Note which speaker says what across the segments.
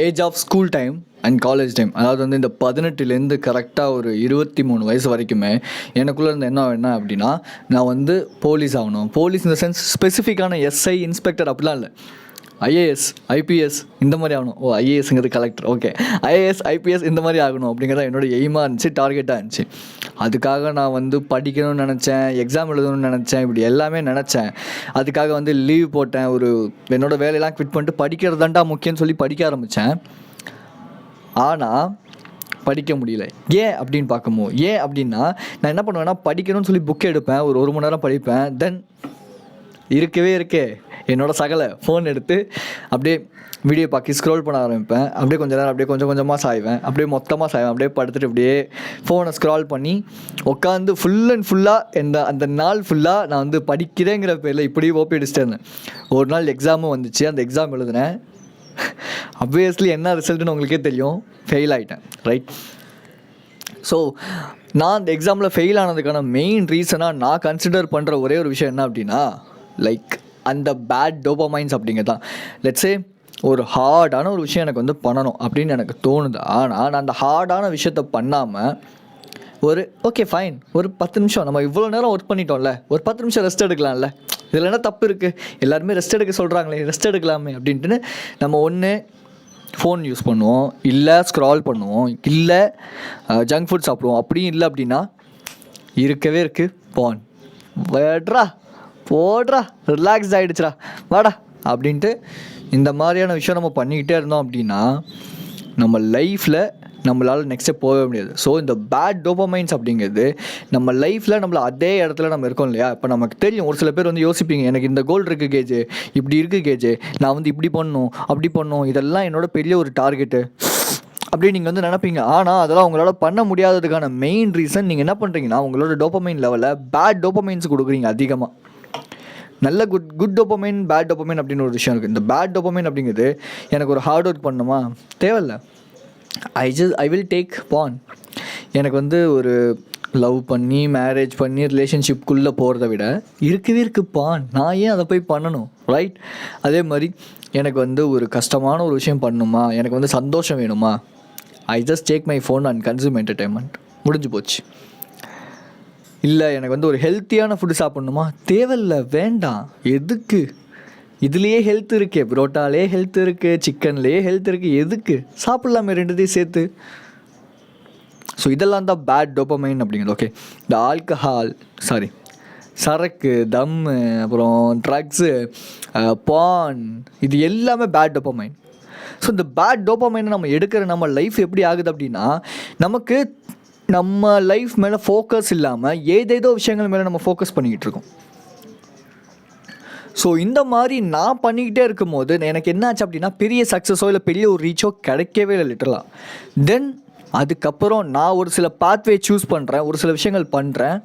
Speaker 1: Age of school time and college time, அதாவது வந்து இந்த 18லேருந்து கரெக்டாக ஒரு 23 வயசு வரைக்குமே எனக்குள்ளே இருந்த என்ன அப்படின்னா, நான் வந்து போலீஸ் ஆகணும். போலீஸ் இந்த சென்ஸ் ஸ்பெசிஃபிக்கான எஸ்ஐ இன்ஸ்பெக்டர் அப்படிலாம் இல்லை, ஐஏஎஸ் ஐபிஎஸ் இந்த மாதிரி ஆகணும். ஐஏஎஸ்ங்கிறது கலெக்டர், ஓகே, ஐஏஎஸ் ஐபிஎஸ் இந்த மாதிரி ஆகணும் அப்படிங்கிறத என்னோட எய்மாக இருந்துச்சு, டார்கெட்டாக இருந்துச்சு. அதுக்காக நான் வந்து படிக்கணும்னு நினச்சேன், எக்ஸாம் எழுதணும்னு நினச்சேன், இப்படி எல்லாமே நினச்சேன். அதுக்காக வந்து லீவ் போட்டேன், என்னோடய வேலையெல்லாம் குவிட் பண்ணிட்டு படிக்கிறது தான்டா முக்கியம்னு சொல்லி படிக்க ஆரம்பித்தேன். ஆனால் படிக்க முடியல. ஏன் அப்படின்னு பார்க்கும்போது, ஏன் அப்படின்னா நான் என்ன பண்ணுவேன்னா, படிக்கணும்னு சொல்லி புக் எடுப்பேன், ஒரு மணி நேரம் படிப்பேன். தென் இருக்கே என்னோடய சகலை ஃபோன் எடுத்து அப்படியே வீடியோ பார்க்க ஸ்க்ரோல் பண்ண ஆரம்பிப்பேன். அப்படியே கொஞ்சம் நேரம் அப்படியே கொஞ்சமாக சாய்வேன், அப்படியே மொத்தமாக சாய்வேன், அப்படியே படுத்துட்டு அப்படியே ஃபோனை ஸ்க்ரால் பண்ணி உட்காந்து ஃபுல் அண்ட் ஃபுல்லாக அந்த நாள் ஃபுல்லாக நான் வந்து படிக்கிறேங்கிற பேரில் இப்படியே ஓப்பி அடிச்சுட்டே இருந்தேன். ஒரு நாள் எக்ஸாமும் வந்துச்சு, அந்த எக்ஸாம் எழுதினேன். அப்வியஸ்லி என்ன ரிசல்ட்டுன்னு உங்களுக்கே தெரியும், ஃபெயில் ஆகிட்டேன், ரைட்? ஸோ நான் அந்த எக்ஸாமில் ஃபெயில் ஆனதுக்கான மெயின் ரீசனாக நான் கன்சிடர் பண்ணுற ஒரே ஒரு விஷயம் என்ன அப்படின்னா, லைக் அந்த பேட் டோபமைன்ஸ் அப்படிங்கிறதான். லெட்ஸே ஒரு ஹார்டான ஒரு விஷயம் எனக்கு வந்து பண்ணணும் அப்படின்னு எனக்கு தோணுது. ஆனால் நான் அந்த ஹார்டான விஷயத்த பண்ணாமல் ஓகே ஃபைன், ஒரு 10 நிமிஷம் நம்ம இவ்வளோ நேரம் ஒர்க் பண்ணிட்டோம்ல, ஒரு 10 நிமிஷம் ரெஸ்ட் எடுக்கலாம்ல, இதில் என்ன தப்பு இருக்குது, எல்லாருமே ரெஸ்ட் எடுக்க சொல்கிறாங்களே, ரெஸ்ட் எடுக்கலாமே அப்படின்ட்டுன்னு நம்ம ஒன்று ஃபோன் யூஸ் பண்ணுவோம், இல்லை ஸ்க்ரால் பண்ணுவோம், இல்லை ஜங்க் ஃபுட் சாப்பிடுவோம். அப்படியும் இல்லை அப்படின்னா இருக்கவே பான் வேட்ரா போடுறா ரிலாக்ஸ் ஆகிடுச்சுடா வாடா அப்படின்ட்டு இந்த மாதிரியான விஷயம் நம்ம பண்ணிக்கிட்டே இருந்தோம் அப்படின்னா நம்ம லைஃப்பில் நம்மளால் நெக்ஸ்ட் ஸ்டெப் போகவே முடியாது. ஸோ இந்த பேட் டோபமைன்ஸ் அப்படிங்கிறது நம்ம லைஃப்பில் நம்மளை அதே இடத்துல நம்ம இருக்கோம் இல்லையா. இப்போ நமக்கு தெரியும், ஒரு சில பேர் வந்து யோசிப்பீங்க, எனக்கு இந்த கோல் இருக்குது கேஜு, இப்படி இருக்குது கேஜு, நான் வந்து இப்படி பண்ணணும் அப்படி பண்ணணும், இதெல்லாம் என்னோட பெரிய ஒரு டார்கெட்டு அப்படின்னு நீங்கள் வந்து நினைப்பீங்க. ஆனால் அதெல்லாம் உங்களால் பண்ண முடியாததுக்கான மெயின் ரீசன் நீங்கள் என்ன பண்ணுறீங்கன்னா, உங்களோட டோபமைன் லெவலில் பேட் டோபமைன்ஸ் கொடுக்குறீங்க அதிகமாக. நல்ல குட் டோபமைன், பேட் டோபமைன் அப்படின்னு ஒரு விஷயம் இருக்குது. இந்த பேட் டோபமைன் அப்படிங்கிறது, எனக்கு ஒரு ஹார்ட் ஒர்க் பண்ணணுமா, தேவையில்லை, ஐ வில் டேக் பான். எனக்கு வந்து ஒரு லவ் பண்ணி மேரேஜ் பண்ணி ரிலேஷன்ஷிப்குள்ளே போகிறத விட இருக்குது பான், நான் ஏன் அதை போய் பண்ணணும், ரைட்? அதே மாதிரி எனக்கு வந்து ஒரு கஷ்டமான ஒரு விஷயம் பண்ணணுமா, எனக்கு வந்து சந்தோஷம் வேணுமா, I just take my phone and consume entertainment, முடிஞ்சு போச்சு. இல்லை எனக்கு வந்து ஒரு ஹெல்த்தியான ஃபுட்டு சாப்பிட்ணுமா, தேவையில்லை, வேண்டாம், எதுக்கு, இதுலேயே ஹெல்த் இருக்கே, புரோட்டாலே ஹெல்த் இருக்குது, சிக்கன்லேயே ஹெல்த் இருக்குது, எதுக்கு சாப்பிட்லாமே ரெண்டுத்தையும் சேர்த்து. ஸோ இதெல்லாம் தான் பேட் டோபமைன் அப்படிங்கிறது. ஓகே, இந்த சரக்கு, தம்மு, அப்புறம் ட்ரக்ஸு, பான், இது எல்லாமே பேட் டோபமைன். ஸோ இந்த பேட் டோபமைனை நம்ம எடுக்கிற நம்ம லைஃப் எப்படி ஆகுது அப்படின்னா, நமக்கு நம்ம லைஃப் மேலே ஃபோக்கஸ் இல்லாமல் ஏதேதோ விஷயங்கள் மேலே நம்ம ஃபோக்கஸ் பண்ணிக்கிட்டு இருக்கோம். ஸோ இந்த மாதிரி நான் பண்ணிக்கிட்டே இருக்கும்போது எனக்கு என்னாச்சு அப்படின்னா, பெரிய சக்ஸஸோ இல்லை பெரிய ஒரு ரீச்சோ கிடைக்கவே இல்லை லிட்டரலாக. தென் அதுக்கப்புறம் நான் ஒரு சில பாத்வே சூஸ் பண்ணுறேன், ஒரு சில விஷயங்கள் பண்ணுறேன்.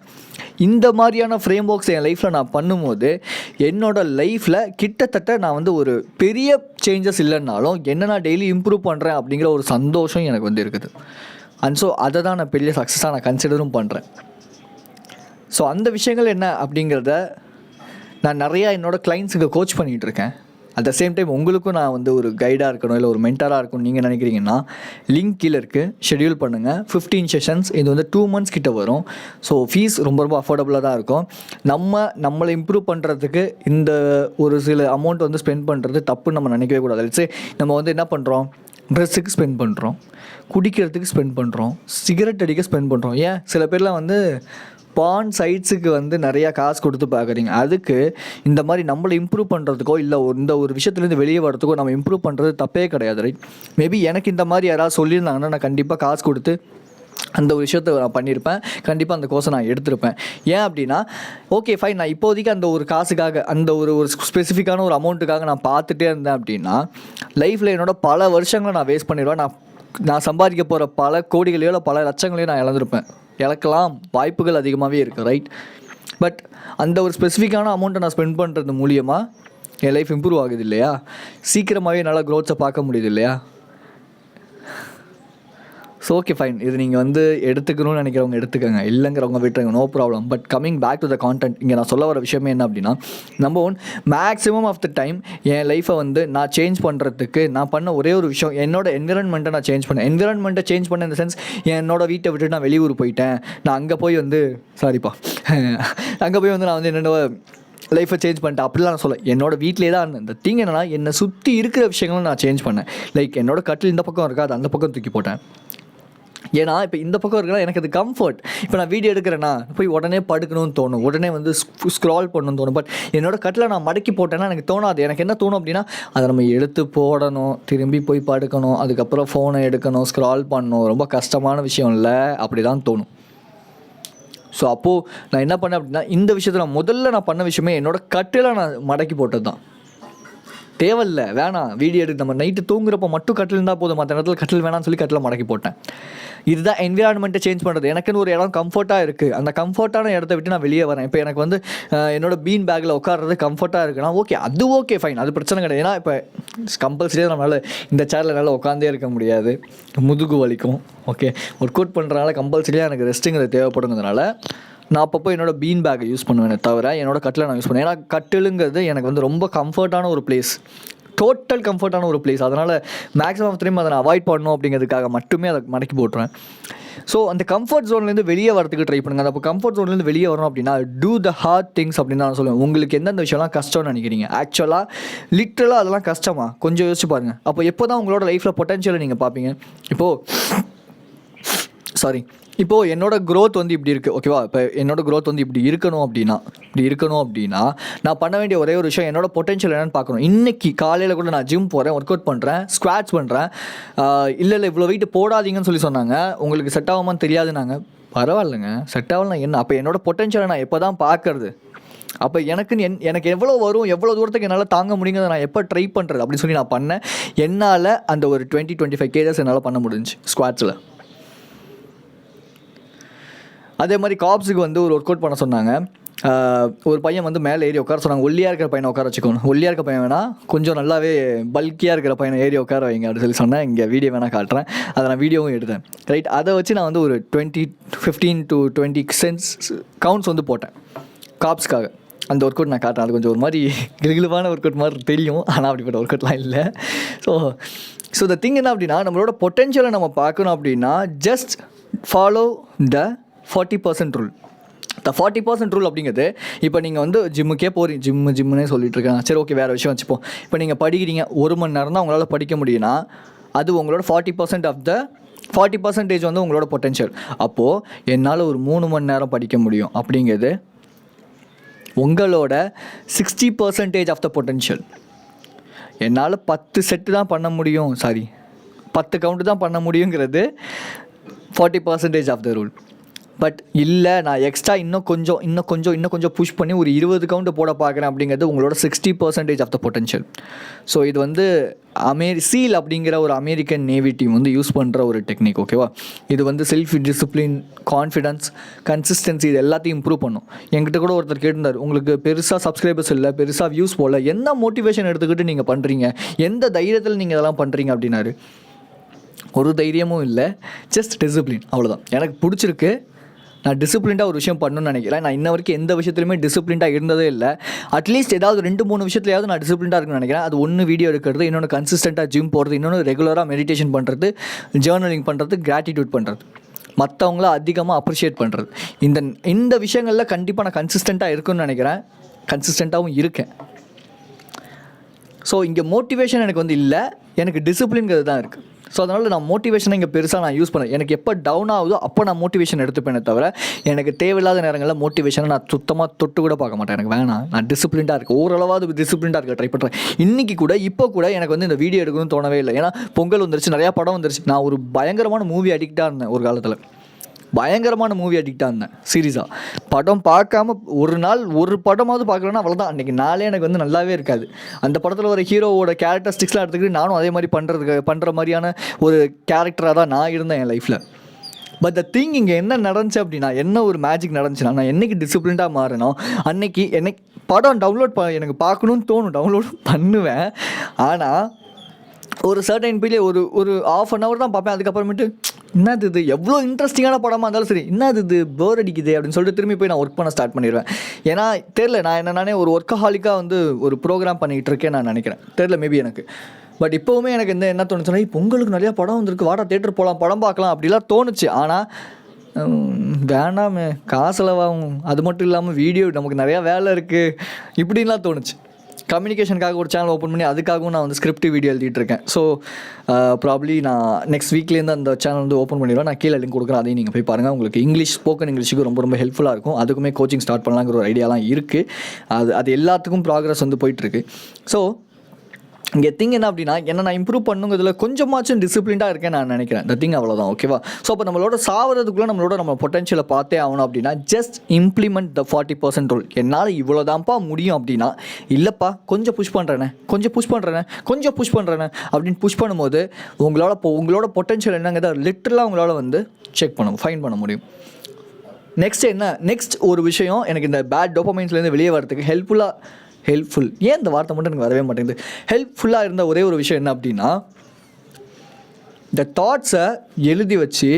Speaker 1: இந்த மாதிரியான ஃப்ரேம் ஒர்க்ஸ் என் லைஃப்பில் நான் பண்ணும்போது என்னோடய லைஃப்பில் கிட்டத்தட்ட நான் வந்து ஒரு பெரிய சேஞ்சஸ் இல்லைன்னாலும் என்ன நான் டெய்லி இம்ப்ரூவ் பண்ணுறேன் அப்படிங்கிற ஒரு சந்தோஷம் எனக்கு வந்து இருக்குது. அண்ட் ஸோ அதை தான் நான் பெரிய சக்ஸஸாக நான் கன்சிடரும் பண்ணுறேன். ஸோ அந்த விஷயங்கள் என்ன அப்படிங்கிறத நான் நிறையா என்னோடய கிளைண்ட்ஸுக்கு கோச் பண்ணிகிட்டு இருக்கேன். அட் த சேம் டைம் உங்களுக்கும் நான் வந்து ஒரு கைடாக இருக்கணும், இல்லை ஒரு மென்டராக இருக்கணும் நீங்கள் நினைக்கிறீங்கன்னா, லிங்க் கீழே இருக்குது, ஷெட்யூல் பண்ணுங்கள். 15 செஷன்ஸ், இது வந்து 2 months கிட்ட வரும். ஸோ ஃபீஸ் ரொம்ப அஃபோர்டபுளாக தான் இருக்கும். நம்மளை இம்ப்ரூவ் பண்ணுறதுக்கு இந்த ஒரு சில அமௌண்ட் வந்து ஸ்பெண்ட் பண்ணுறது தப்புன்னு நம்ம நினைக்கவே கூடாது. லெட்ஸ் நம்ம வந்து என்ன பண்ணுறோம், ட்ரெஸ்ஸுக்கு ஸ்பெண்ட் பண்ணுறோம், குடிக்கிறதுக்கு ஸ்பெண்ட் பண்ணுறோம், சிகரெட் அடிக்க ஸ்பெண்ட் பண்ணுறோம். ஏன் சில பேர்லாம் வந்து பான் சைட்ஸுக்கு வந்து நிறையா காசு கொடுத்து பார்க்குறீங்க. அதுக்கு இந்த மாதிரி நம்மளை இம்ப்ரூவ் பண்ணுறதுக்கோ இல்லை இந்த ஒரு விஷயத்துலேருந்து வெளியே வரதுக்கோ நம்ம இம்ப்ரூவ் பண்ணுறது தப்பே கிடையாது, ரைட்? மேபி எனக்கு இந்த மாதிரி யாராவது சொல்லியிருந்தாங்கன்னா நான் கண்டிப்பாக காசு கொடுத்து அந்த ஒரு விஷயத்தை நான் பண்ணியிருப்பேன், கண்டிப்பாக அந்த கோர்ஸை நான் எடுத்திருப்பேன். ஏன் அப்படின்னா, ஓகே ஃபைன், நான் இப்போதைக்கு அந்த ஒரு காசுக்காக அந்த ஒரு ஸ்பெசிஃபிக்கான ஒரு அமௌண்ட்டுக்காக நான் பார்த்துட்டே இருந்தேன் அப்படின்னா லைஃப்பில் என்னோடய பல வருஷங்களை நான் வேஸ்ட் பண்ணிடுவேன். நான் சம்பாதிக்க போகிற பல கோடிகளையோ இல்லை பல லட்சங்களையோ நான் இழக்கலாம் வாய்ப்புகள் அதிகமாகவே இருக்குது, ரைட்? பட் அந்த ஒரு ஸ்பெசிஃபிக்கான அமௌண்ட்டை நான் ஸ்பெண்ட் பண்ணுறது மூலியமாக என் லைஃப் இம்ப்ரூவ் ஆகுது இல்லையா, சீக்கிரமாகவே நல்லா க்ரோத்ஸை பார்க்க முடியுது இல்லையா. ஸோ ஓகே ஃபைன், இது நீங்கள் வந்து எடுத்துக்கணும்னு நினைக்கிறவங்க எடுத்துக்கோங்க, இல்லைங்கிறவங்க விட்டுருங்க, no problem. But coming back to the content, இங்கே நான் சொல்ல வர விஷயமே என்ன அப்படின்னா, number one, maximum of the time என் லைஃப்பை வந்து நான் சேஞ்ச் பண்ணுறதுக்கு நான் பண்ண ஒரே ஒரு விஷயம், என்னோட என்விரான்மெண்ட்டை நான் சேஞ்ச் பண்ணேன். என்விரான்மெண்ட்டை சேஞ்ச் பண்ண இந்த சென்ஸ், என்னோட வீட்டை விட்டுட்டு நான் வெளியூர் போயிட்டேன், நான் அங்கே போய் வந்து அங்கே போய் வந்து நான் வந்து என்னோட லைஃப்பை சேஞ்ச் பண்ணிட்டேன் அப்படிலாம் நான் சொல்ல. என்னோடய வீட்டிலே தான் இருந்தேன். இந்த திங் என்னென்னா, என்னை சுற்றி இருக்கிற விஷயங்களும் நான் சேஞ்ச் பண்ணேன். லைக் என்னோட கட்டில் இந்த பக்கம் இருக்கா, அது அந்த பக்கம் தூக்கி போட்டேன். ஏன்னா இப்போ இந்த பக்கம் இருக்குன்னா எனக்கு அது கம்ஃபர்ட். இப்போ நான் வீடியோ எடுக்கிறேன்னா போய் உடனே படுக்கணும்னு தோணும், உடனே வந்து ஸ்க்ரால் பண்ணணும்னு தோணும். பட் என்னோடய கட்டில் நான் மடக்கி போட்டேன்னா எனக்கு தோணாது. எனக்கு என்ன தோணும் அப்படின்னா, அதை நம்ம எடுத்து போடணும், திரும்பி போய் படுக்கணும், அதுக்கப்புறம் ஃபோனை எடுக்கணும், ஸ்க்ரால் பண்ணணும், ரொம்ப கஷ்டமான விஷயம் இல்லை, அப்படி தான் தோணும். ஸோ அப்போது நான் என்ன பண்ணேன் அப்படின்னா, இந்த விஷயத்தில் நான் முதல்ல பண்ண விஷயமே என்னோடய கட்டில் நான் மடக்கி போட்டது தான். தேவையில்லை, வேணாம், வீடியோ எடுத்து நம்ம நைட்டு தூங்குறப்போ மட்டும் கட்டில் இருந்தால் போதும், மற்ற இடத்துல கட்டில் வேணாம்னு சொல்லி கட்டில் மடக்கி போட்டேன். இதுதான் என்விரான்மெண்ட்டை சேஞ்ச் பண்ணுறது. எனக்குன்னு ஒரு இடம் கம்ஃபர்ட்டாக இருக்குது, அந்த கம்ஃபர்ட்டான இடத்த விட்டு நான் வெளியே வரேன். இப்போ எனக்கு வந்து என்னோடய பீன் பேக்கில் உட்கார்றது கம்ஃபர்ட்டாக இருக்குன்னா ஓகே, அது ஓகே ஃபைன், அது பிரச்சனை கிடையாது. ஏன்னா இப்போ கம்பல்சரியாக நம்மளால் இந்த சேரில் என்னால் உட்காந்தே இருக்க முடியாது, முதுகு வலிக்கும். ஓகே, ஒர்க் அவுட் பண்ணுறதுனால கம்பல்சரியாக எனக்கு ரெஸ்ட்டுங்கிறது தேவைப்படுங்கிறதுனால நான் அப்பப்போ என்னோடய பீன் பேக்கை யூஸ் பண்ணுவேனே தவிர என்னோடய கட்டில் நான் யூஸ் பண்ணுவேன். ஏன்னா கட்டிலுங்கிறது எனக்கு வந்து ரொம்ப கம்ஃபர்ட்டான ஒரு பிளேஸ், டோட்டல் கம்ஃபர்ட்டான ஒரு பிளேஸ். அதனால் மேக்ஸிமம் ஆஃப் டைம் அதை நான் அவாய்ட் பண்ணணும் அப்படிங்கிறதுக்காக மட்டுமே அதை மடக்கி போட்டுருவேன். ஸோ அந்த கம்ஃபர்ட் ஜோன்லேருந்து வெளியே வரதுக்கு ட்ரை பண்ணுங்கள். அப்போ கம்ஃபர்ட் ஜோன்லேருந்து வெளியே வரணும் அப்படின்னா டூ த ஹார்ட் திங்ஸ் அப்படின்னு நான் சொல்லுவேன். உங்களுக்கு எந்தெந்த விஷயம்லாம் கஷ்டம்னு நினைக்கிறீங்க, ஆக்சுவலாக லிட்ரலாக அதெல்லாம் கஷ்டமா கொஞ்சம் யோசிச்சு பாருங்கள். அப்போ எப்போ தான் உங்களோட லைஃப்பில் பொட்டன்ஷியலை நீங்கள் பார்ப்பீங்க. இப்போது என்னோடய க்ரோத் வந்து இப்படி இருக்குது, ஓகேவா? இப்போ என்னோடய க்ரோத் வந்து இப்படி இருக்கணும் அப்படின்னா நான் பண்ண வேண்டிய ஒரே ஒரு விஷயம், என்னோடய பொட்டன்ஷியல் என்னென்னு பார்க்கணும். இன்றைக்கி காலையில் கூட நான் ஜிம் போகிறேன், ஒர்க் அவுட் பண்ணுறேன், ஸ்குவாட்ஸ் பண்ணுறேன். இல்லை இவ்வளோ வெயிட் போடாதீங்கன்னு சொல்லி சொன்னாங்க, உங்களுக்கு செட் ஆகுமான்னு தெரியாதுன்னாங்க. பரவாயில்லைங்க, செட் ஆகலாம் என்ன, அப்போ என்னோடய பொட்டன்ஷியலை நான் எப்போ தான் பார்க்குறது, அப்போ எனக்கு எவ்வளோ வரும், எவ்வளோ தூரத்துக்கு என்னால் தாங்க முடியுங்கிறத நான் எப்போ ட்ரை பண்ணுறது அப்படின்னு சொல்லி நான் பண்ணேன். என்னால் அந்த ஒரு 20-25 kgs என்னால் பண்ண முடிஞ்சுச்சு ஸ்குவாட்ஸில். அதே மாதிரி காப்ஸுக்கு வந்து ஒரு ஒர்க் அவுட் பண்ண சொன்னாங்க. ஒரு பையன் வந்து மேலே ஏறி உட்கார சொன்னாங்க. ஒல்லியாக இருக்கிற பையனை உட்கார வச்சுக்கணும், ஒல்லியாக இருக்க பையன் வேணால் கொஞ்சம் நல்லாவே பல்கியாக இருக்கிற பையனை ஏறி உட்கார வைங்க அப்படின்னு சொல்லி சொன்னேன். இங்கே வீடியோ வேணால் காட்டுறேன், அதை நான் வீடியோவும் எடுத்தேன். ரைட், அதை வச்சு நான் வந்து ஒரு 15 to 20 cents கவுண்ட்ஸ் வந்து போட்டேன் காப்ஸ்க்காக. அந்த ஒர்க் அவுட் நான் காட்டுறேன். அது கொஞ்சம் ஒரு மாதிரி கிளுகிளுவான ஒர்க் அவுட் மாதிரி தெரியும், ஆனால் அப்படிப்பட்ட ஒர்க் அவுட்லாம் இல்லை. ஸோ த திங் என்ன அப்படின்னா, நம்மளோட பொட்டென்ஷியலை நம்ம பார்க்கணும் அப்படின்னா just follow the 40% rule. The 40% rule அப்படிங்கிறது, இப்போ நீங்கள் வந்து ஜிம்முக்கே போகிறீங்க, ஜிம்முன்னே சொல்லிட்டு இருக்கேன், சரி ஓகே வேறு விஷயம் வச்சுப்போம். இப்போ நீங்கள் படிக்கிறீங்க, 1 மணி நேரம் தான் உங்களால் படிக்க முடியும்னா அது உங்களோட 40% வந்து உங்களோட பொட்டென்ஷியல். அப்போது என்னால் ஒரு 3 மணி நேரம் படிக்க முடியும் அப்படிங்கிறது உங்களோட 60% ஆஃப் த பொட்டென்ஷியல். என்னால் 10 செட்டு தான் பண்ண முடியும், 10 கவுண்ட்டு தான் பண்ண முடியுங்கிறது 40% ஆஃப் த ரூல். பட் இல்லை, நான் எக்ஸ்ட்ரா இன்னும் கொஞ்சம் புஷ் பண்ணி ஒரு 20 கவுண்ட் போட பார்க்குறேன் அப்படிங்கிறது உங்களோட 60% ஆஃப் த பொட்டென்ஷியல். ஸோ இது வந்து சீல் அப்படிங்கிற ஒரு அமெரிக்கன் நேவி டீம் வந்து யூஸ் பண்ணுற ஒரு டெக்னிக், ஓகேவா? இது வந்து செல்ஃப் டிசிப்ளின், கான்ஃபிடன்ஸ், கன்சிஸ்டன்சி, இது எல்லாத்தையும் இம்ப்ரூவ் பண்ணும். என்கிட்ட கூட ஒருத்தர் கேட்டிருந்தார், உங்களுக்கு பெருசாக சப்ஸ்கிரைபர்ஸ் இல்லை, பெருசாக வியூஸ் போகல, என்ன மோட்டிவேஷன் எடுத்துக்கிட்டு நீங்கள் பண்ணுறீங்க, எந்த தைரியத்தில் நீங்கள் இதெல்லாம் பண்ணுறீங்க அப்படின்னாரு. ஒரு தைரியமும் இல்லை, ஜஸ்ட் டிசிப்ளின், அவ்வளோதான். எனக்கு பிடிச்சிருக்கு, நான் டிசிப்ளின்டாக ஒரு விஷயம் பண்ணணும்னு நினைக்கிறேன். நான் இன்ன வரைக்கும் எந்த விஷயத்துலையுமே டிசிப்ளின்டாக இருந்ததே இல்லை. அட்லீஸ்ட் ஏதாவது 2-3 விஷயத்துலையாவது நான் டிசிப்ளின்டாக இருக்குன்னு நினைக்கிறேன். அது ஒன்று வீடியோ எடுக்கிறது, இன்னொன்று கன்சிஸ்டண்ட்டாக ஜிம் போகிறது, இன்னொன்று ரெகுலராக மெடிடேஷன் பண்ணுறது, ஜேர்னலிங் பண்ணுறது, கிராட்டிடியூட் பண்ணுறது, மற்றவங்கள அதிகமாக அப்ரிஷியேட் பண்ணுறது. இந்த விஷயங்களில் கண்டிப்பாக நான் கன்சிஸ்டண்ட்டாக இருக்குன்னு நினைக்கிறேன், கன்சிஸ்டண்ட்டாகவும் இருக்கேன். ஸோ இங்கே மோட்டிவேஷன் எனக்கு வந்து இல்லை, எனக்கு டிசிப்ளின்கிறது தான் இருக்குது. ஸோ அதனால் நான் மோட்டிவேஷனை இங்கே பெருசாக நான் யூஸ் பண்ணேன். எனக்கு எப்போ டவுன் ஆகுதோ அப்போ நான் மோட்டிவேஷன் எடுத்துப்பேனே தவிர, எனக்கு தேவையில்லாத நேரங்களில் மோட்டிவேஷனை நான் சுத்தமாக தொட்டு கூட பார்க்க மாட்டேன். எனக்கு வேணாம், நான் டிசிப்ளின்டாக இருக்கேன், ஓரளவாவது டிசிப்ளின்டாக இருக்க ட்ரை பண்ணுறேன். இன்றைக்கி கூட இப்போ கூட எனக்கு வந்து இந்த வீடியோ எடுக்கணும்னு தோணவே இல்லை. ஏன்னா பொங்கல் வந்துருச்சு, நிறையா படம் வந்துருச்சு. நான் ஒரு பயங்கரமான மூவி அடிக்டாக இருந்தேன் ஒரு காலத்தில், பயங்கரமான மூவி அடிக்டாக இருந்தேன். சீரியஸாக படம் பார்க்காம ஒரு படமாவது பார்க்கலன்னா அவ்வளோதான், அன்றைக்கி நாளே எனக்கு வந்து நல்லாவே இருக்காது. அந்த படத்தில் ஒரு ஹீரோவோட கேரக்டரிஸ்டிக்ஸ்லாம் எடுத்துக்கிட்டு நானும் அதே மாதிரி பண்ணுற மாதிரியான ஒரு கேரக்டராக தான் நான் இருந்தேன் என் லைஃப்பில். பட் த திங் இங்கே என்ன நடந்துச்சு அப்படின்னா, என்ன ஒரு மேஜிக் நடந்துச்சுன்னா, நான் என்றைக்கு டிசிப்ளின்டாக மாறினோம் அன்னைக்கு படம் எனக்கு பார்க்கணுன்னு தோணும், டவுன்லோட் பண்ணுவேன். ஆனால் ஒரு சர்டைன் பீரியட் ஒரு ½ an hour தான் பார்ப்பேன். அதுக்கப்புறமேட்டு என்னது இது, எவ்வளோ இன்ட்ரெஸ்டிங்கான படமாக இருந்தாலும் சரி, என்னது இது போர் அடிக்குது அப்படின்னு சொல்லிட்டு திரும்பி போய் நான் ஒர்க் பண்ண ஸ்டார்ட் பண்ணிடுவேன். ஏன்னா தெரில, நான் நானே ஒரு ஒர்க்கஹாலிக்காக வந்து ஒரு ப்ரோக்ராம் பண்ணிகிட்டு இருக்கேன் நான் நினைக்கிறேன், தெரில மேபி எனக்கு. பட் இப்போவுமே எனக்கு என்ன தோணுச்சுன்னா, இப்போ உங்களுக்கு நிறையா படம் வந்துருக்கு, வாடா தேட்டர் போகலாம் படம் பார்க்கலாம் அப்படிலாம் தோணுச்சு. ஆனால் வேண்டாமே, காசுலவாகும், அது மட்டும் இல்லாமல் வீடியோ நமக்கு நிறையா வேலை இருக்குது இப்படின்லாம் தோணுச்சு. கம்யூனிகேஷனுக்காக ஒரு சேனல் ஓப்பன் பண்ணி அதுக்காகவும் நான் வந்து ஸ்கிரிப்ட் வீடியோ எழுதிட்டு இருக்கேன். ஸோ ப்ராப்ளி நான் நெக்ஸ்ட் வீக்லேருந்து அந்த சேனல் வந்து ஓப்பன் பண்ணிடுவேன். நான் கீழே லிங்க் கொடுக்குறேன், அதையும் நீங்கள் போய் பாருங்கள். உங்களுக்கு ஸ்போக்கன் இங்கிலீஷுக்கு ரொம்ப ரொம்ப ஹெல்ப்ஃபுல்லாக இருக்கும். அதுக்குமே கோச்சிங் ஸ்டார்ட் பண்ணலாங்கிற ஒரு ஐடியாலாம் இருக்குது. அது எல்லாத்துக்கும் ப்ராக்ரஸ் வந்து போயிட்டுருக்கு. ஸோ இங்கே திங் என்ன அப்படின்னா, என்ன நான் இம்ப்ரூவ் பண்ணுங்கிறதுல கொஞ்சமாச்சும் டிசிப்ளின்டாக இருக்கேன் நான் நினைக்கிறேன். இந்த திங் அவ்வளோதான், ஓகேவா? ஸோ அப்போ நம்மளோட நம்ம பொட்டன்ஷியலை பார்த்தே ஆகணும் அப்படின்னா, ஜஸ்ட் இம்ப்ளிமெண்ட் த 40% ரூல். என்னால் இவ்வளோதான்ப்பா முடியும் அப்படின்னா, இல்லைப்பா கொஞ்சம் புஷ் பண்ணுறேனே அப்படின்னு புஷ் பண்ணும்போது உங்களோட பொட்டன்ஷியல் என்னங்கிறத லிட்டரலாக உங்களால் வந்து ஃபைன் பண்ண முடியும். நெக்ஸ்ட் ஒரு விஷயம், எனக்கு இந்த பேட் டோபமைன்ஸ்லேருந்து வெளியே வரதுக்கு ஹெல்ப்ஃபுல், ஏன் இந்த வார்த்தை மட்டும் எனக்கு வரவே மாட்டேங்குது, ஹெல்ப்ஃபுல்லாக இருந்த ஒரே ஒரு விஷயம் என்ன அப்படின்னா, இந்த தாட்ஸை எழுதி வச்சு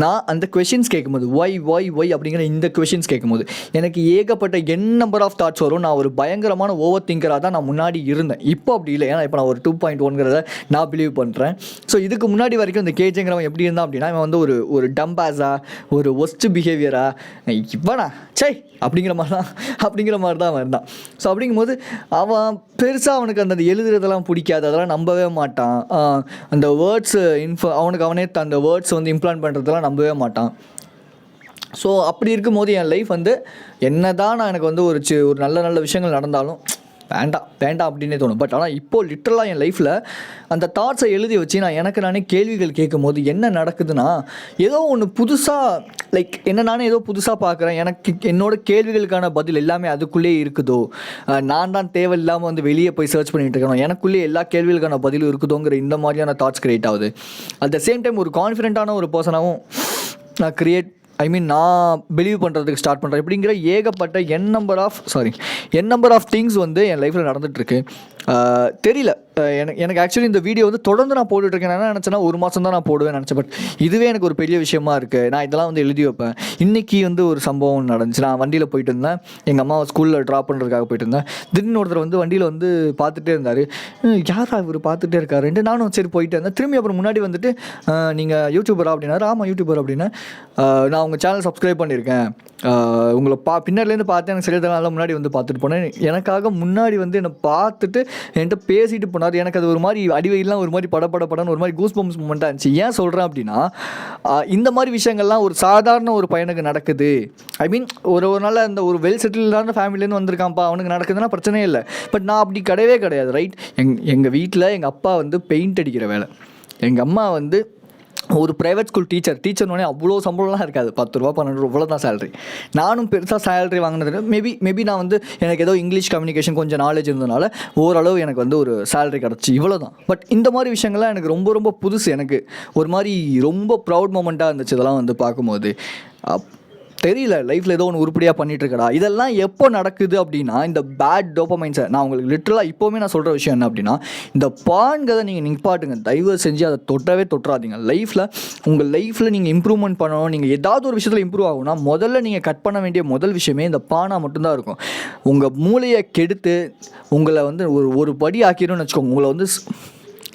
Speaker 1: நான் அந்த கொஷின்ஸ் கேட்கும்போது ஒய் அப்படிங்கிற இந்த கொஷின்ஸ் கேட்கும்போது எனக்கு ஏகப்பட்ட நம்பர் ஆஃப் தாட்ஸ் வரும். நான் ஒரு பயங்கரமான ஓவர் திங்கராக தான் நான் முன்னாடி இருந்தேன். இப்போ அப்படி இல்லை. ஏன்னா இப்போ நான் ஒரு 2.1 நான் பிலீவ் பண்ணுறேன். ஸோ இதுக்கு முன்னாடி வரைக்கும் இந்த கேஜுங்கிறவன் எப்படி இருந்தான் அப்படின்னா, இவன் வந்து ஒரு டம்பாஸா, ஒரு ஒஸ்ட் பிஹேவியரா, இவனா சை அப்படிங்கிற மாதிரி தான் அவன் இருந்தான். ஸோ அப்படிங்கும்போது அவன் பெருசாக அவனுக்கு அந்த எழுதுறதெல்லாம் பிடிக்காது, அதெல்லாம் நம்பவே மாட்டான். அந்த வேர்ட்ஸ் அவனே அந்த வேர்ட்ஸ் வந்து இம்ப்ளான்ட் பண்ணுறதெல்லாம் நம்பவே மாட்டான். ஸோ அப்படி இருக்கும்போது என் லைஃப் வந்து என்ன தான் எனக்கு வந்து ஒரு நல்ல விஷயங்கள் நடந்தாலும் வேண்டாம் அப்படின்னே தோணும். பட் ஆனால் இப்போது லிட்டரலாக என் லைஃப்பில் அந்த தாட்ஸை எழுதி வச்சு நானே கேள்விகள் கேட்கும் போது என்ன நடக்குதுன்னா, ஏதோ ஒன்று புதுசாக நானே ஏதோ புதுசாக பார்க்குறேன். எனக்கு என்னோட கேள்விகளுக்கான பதில் எல்லாமே அதுக்குள்ளே இருக்குதோ, நான் தான் தேவையில்லாமல் வந்து வெளியே போய் சர்ச் பண்ணிகிட்டு இருக்கணும், எனக்குள்ளே எல்லா கேள்விகளுக்கான பதிலும் இருக்குதோங்கிற இந்த மாதிரியான தாட்ஸ் கிரியேட் ஆகுது. அட் த சேம் டைம் ஒரு கான்ஃபிடென்ட்டான ஒரு பர்சனாகவும் நான் பிலீவ் பண்ணுறதுக்கு ஸ்டார்ட் பண்ணுறேன். இப்படிங்கிற ஏகப்பட்ட என் நம்பர் ஆஃப் திங்ஸ் வந்து என் லைஃப்பில் நடந்துகிட்ருக்கு. தெரியல, எனக்கு ஆக்சுவலி இந்த வீடியோ வந்து தொடர்ந்து நான் போட்டுட்ருக்கேன். என்ன நினச்சேன்னா, ஒரு மாதம் தான் நான் போடுவேன் நினச்சேன். பட் இதுவே எனக்கு ஒரு பெரிய விஷயமா இருக்குது. நான் இதெல்லாம் வந்து எழுதி வைப்பேன். இன்றைக்கி வந்து ஒரு சம்பவம் நடந்துச்சு. நான் வண்டியில் போயிட்டு இருந்தேன், எங்கள் அம்மாவை ஸ்கூலில் ட்ராப் பண்ணுறதுக்காக போயிட்டு இருந்தேன். திடீர்னு ஒருத்தர் வந்து வண்டியில் வந்து பார்த்துட்டே இருந்தார். யாரா இவர் பார்த்துட்டே இருக்காருன்ட்டு நானும் சரி போயிட்டு இருந்தேன். திரும்பி அப்புறம் முன்னாடி வந்துட்டு, நீங்கள் யூடியூபரா அப்படின்னாரு. ஆமாம் யூடியூபர் அப்படின்னு. நான் உங்கள் சேனல் சப்ஸ்கிரைப் பண்ணியிருக்கேன், உங்களை பின்னாடிலேருந்து பார்த்தேன், எனக்கு சரியாக நல்லா முன்னாடி வந்து பார்த்துட்டு போனேன். எனக்காக முன்னாடி வந்து என்னை பார்த்துட்டு என்கிட்ட பேசிட்டு போனார். எனக்கு அது ஒரு மாதிரி அடிவெயிலாம் ஒரு மாதிரி படன்னு ஒரு மாதிரி கூஸ் பம்ப்ஸ் மூமெண்ட்டாக இருந்துச்சு. ஏன் சொல்கிறேன் அப்படின்னா, இந்த மாதிரி விஷயங்கள்லாம் ஒரு சாதாரண ஒரு பையனுக்கு நடக்குது. ஒரு நாள் அந்த ஒரு வெல் செட்டில்டான ஃபேமிலிலேருந்து வந்திருக்கான்ப்பா, அவனுக்கு நடக்குதுன்னா பிரச்சனையே இல்லை. பட் நான் அப்படி கிடையாது, ரைட்? எங்கள் வீட்டில் எங்கள் அப்பா வந்து பெயிண்ட் அடிக்கிற வேலை, எங்கள் அம்மா வந்து ஒரு ப்ரைவேட் ஸ்கூல் டீச்சர்னோடனே அவ்வளோ சம்பளம்லாம் இருக்காது, 10 ரூபா 12 ரூபா தான் சேலரி. நானும் பெருசாக சேலரி வாங்கினது மேபி நான் வந்து எனக்கு ஏதோ இங்கிலீஷ் கம்யூனிகேஷன் கொஞ்சம் நாலேஜ் இருந்ததுனால ஓரளவு எனக்கு வந்து ஒரு சேலரி கிடச்சி, இவ்வளோ தான். பட் இந்த மாதிரி விஷயங்கள்லாம் எனக்கு ரொம்ப ரொம்ப புதுசு. எனக்கு ஒரு மாதிரி ரொம்ப ப்ரௌட் மூமெண்ட்டாக இருந்துச்சு இதெல்லாம் வந்து பார்க்கும்போது. தெரியல, லைஃப்பில் ஏதோ ஒன்று உருப்படியாக பண்ணிகிட்ருக்கடா. இதெல்லாம் எப்போ நடக்குது அப்படின்னா, இந்த பேட் டோபமைன்ஸை நான் உங்களுக்கு லிட்டரலாக இப்போவுமே நான் சொல்கிற விஷயம் என்ன அப்படின்னா, இந்த பான்கதை நீங்கள் நிப்பாட்டுங்க, தயவு செஞ்சு அதை தொட்டுறாதீங்க. உங்கள் லைஃப்பில் நீங்கள் இம்ப்ரூவ்மெண்ட் பண்ணணும், நீங்கள் ஏதாவது ஒரு விஷயத்தில் இம்ப்ரூவ் ஆகும்னா முதல்ல நீங்கள் கட் பண்ண வேண்டிய முதல் விஷயமே இந்த பானாக மட்டும்தான் இருக்கும். உங்கள் மூளையை கெடுத்து உங்களை வந்து ஒரு படி ஆக்கிடும்னு வச்சுக்கோங்க. உங்களை வந்து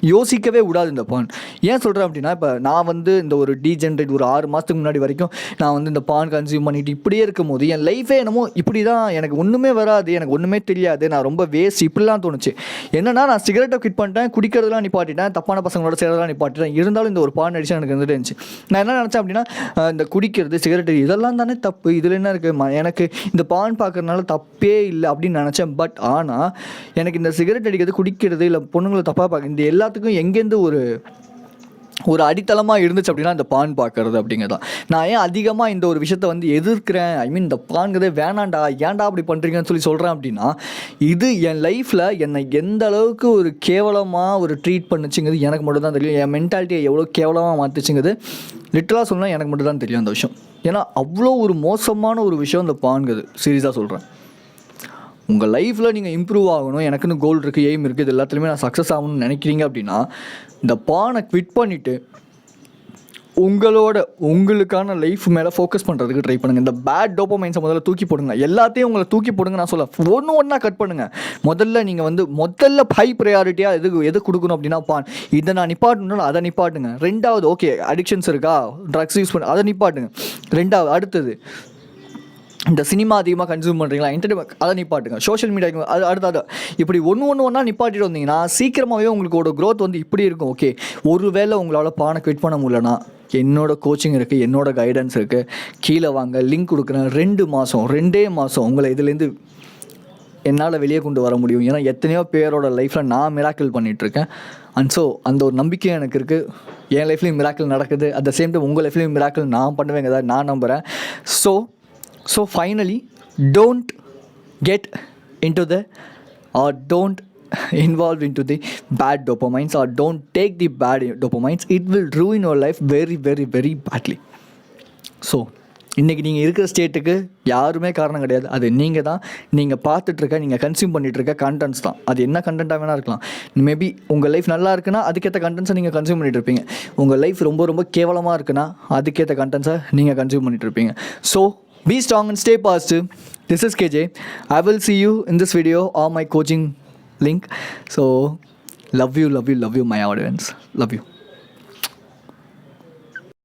Speaker 1: யோசிக்கவே விடாது இந்த பான். ஏன் சொல்கிறேன் அப்படின்னா, இப்போ நான் வந்து இந்த ஒரு டீஜென்ரேட் ஒரு 6 மாதத்துக்கு முன்னாடி வரைக்கும் நான் வந்து இந்த பான் கன்சியூம் பண்ணிட்டு இப்படியே இருக்கும் போது என் லைஃபே என்னமோ இப்படி தான், எனக்கு ஒன்றுமே வராது, எனக்கு ஒன்றுமே தெரியாது, நான் ரொம்ப வேஸ்ட் இப்படிலாம் தோணுச்சு. என்னன்னா, நான் சிகரெட்டை கிட் பண்ணிட்டேன், குடிக்கிறதுலாம் நிப்பாட்டிட்டேன், தப்பான பசங்களோட சேர்றதெல்லாம் நிப்பாட்டிட்டேன். இருந்தாலும் இந்த ஒரு பான் அடிஷன் எனக்கு வந்துட்டு இருந்துச்சு. நான் என்ன நினச்சேன் அப்படின்னா, இந்த குடிக்கிறது சிகரெட் இதெல்லாம் தானே தப்பு, இதில் என்ன இருக்குது, எனக்கு இந்த பான் பார்க்கறதுனால தப்பே இல்லை அப்படின்னு நினச்சேன். பட் ஆனால் எனக்கு இந்த சிகரெட் அடிக்கிறது, குடிக்கிறது, இல்லை பொண்ணுங்களை தப்பாக பார்க்க, இந்த எல்லாத்துக்கும் எங்கேருந்து ஒரு அடித்தளமாக இருந்துச்சு அப்படின்னா இந்த பான் பார்க்கறது அப்படிங்கிறதான். நான் ஏன் அதிகமாக இந்த ஒரு விஷயத்தை வந்து எதிர்க்கிறேன், இந்த பான்கிறதே வேணாண்டா, ஏன்டா அப்படி பண்ணுறீங்கன்னு சொல்கிறேன் அப்படின்னா, இது என் லைஃப்பில் என்னை எந்த அளவுக்கு ஒரு கேவலமாக ஒரு ட்ரீட் பண்ணுச்சுங்கிறது எனக்கு மட்டும் தான் தெரியும். என் மென்டாலிட்டியை எவ்வளோ கேவலமாக மாற்றிச்சுங்கிறது லிட்டரலாக சொன்னால் எனக்கு மட்டும் தான் தெரியும் அந்த விஷயம். ஏன்னா அவ்வளோ ஒரு மோசமான ஒரு விஷயம் இந்த பான்கிறது, சீரியஸாக சொல்கிறேன். உங்கள் லைஃப்பில் நீங்கள் இம்ப்ரூவ் ஆகணும், எனக்குன்னு கோல் இருக்குது, எய்ம் இருக்குது, இது எல்லாத்துலேயுமே நான் சக்ஸஸ் ஆகணும்னு நினைக்கிறீங்க அப்படின்னா, இந்த பானை குவிட் பண்ணிவிட்டு உங்களுக்கான லைஃப் மேலே ஃபோக்கஸ் பண்ணுறதுக்கு ட்ரை பண்ணுங்கள். இந்த பேட் டோபமைன்ஸை முதல்ல தூக்கி போடுங்க. எல்லாத்தையும் உங்களை தூக்கி போடுங்க நான் சொல்ல, ஒன்றா கட் பண்ணுங்கள். முதல்ல நீங்கள் முதல்ல ஹை ப்ரையாரிட்டியாக எது கொடுக்கணும் அப்படின்னா இதை நான் நிப்பாட்டணும்னா அதை நிப்பாட்டுங்க. ரெண்டாவது, ஓகே அடிக்ஷன்ஸ் இருக்கா, ட்ரக்ஸ் யூஸ் பண்ண, அதை நிப்பாட்டுங்க. ரெண்டாவது, அடுத்தது இந்த சினிமா அதிகமாக கன்சியூம் பண்ணுறீங்களா, என்டர்டைன்மெண்ட், அதை நிப்பாட்டுங்க. சோஷியல் மீடியா அடுத்தது இப்படி ஒன்றா நிப்பாட்டிட்டு வந்தீங்கன்னா சீக்கிரமாகவே உங்களுக்கு க்ரோத் இப்படி இருக்கும். ஓகே, ஒரு வேளை உங்களால் பானை குவிட் பண்ண முடியலன்னா என்னோடய கோச்சிங் இருக்குது, என்னோடய கைடன்ஸ் இருக்குது, கீழே வாங்க, லிங்க் கொடுக்குறேன். 2 மாதம் உங்களை இதுலேருந்து என்னால் வெளியே கொண்டு வர முடியும். ஏன்னா எத்தனையோ பேரோட லைஃப்பில் நான் மிராக்கிள் பண்ணிகிட்ருக்கேன். அண்ட் ஸோ அந்த ஒரு நம்பிக்கை எனக்கு இருக்குது. என் லைஃப்லேயும் மிராக்கிள் நடக்குது. அட் த சேம் டைம் உங்கள் லைஃப்லேயும் மிராக்கிள் நான் பண்ணுவேங்க தான் நான் நம்புகிறேன். So finally, don't get into or don't involve into the bad dopamines, or don't take the bad dopamines. It will ruin your life very, very, very badly. So இன்றைக்கி நீங்கள் இருக்கிற ஸ்டேட்டுக்கு யாருமே காரணம் கிடையாது. அது நீங்கள் பார்த்துட்ருக்க, நீங்கள் கன்சியூம் பண்ணிகிட்ருக்க கண்டென்ட்ஸ் தான். அது என்ன கண்டென்ட்டாக வேணால் இருக்கலாம். மேபி உங்கள் லைஃப் நல்லா இருக்குன்னா அதுக்கேற்ற கண்டென்ட்ஸை நீங்கள் கன்சியூம் பண்ணிகிட்ருப்பீங்க. உங்கள் லைஃப் ரொம்ப ரொம்ப கேவலமாக இருக்குன்னா அதுக்கேற்ற கண்டென்ட்ஸை நீங்கள் கன்சியூம் பண்ணிகிட்ருப்பீங்க. So be strong and stay positive. This is KJ. I will see you in this video or my coaching link. So love you my audience. Love you.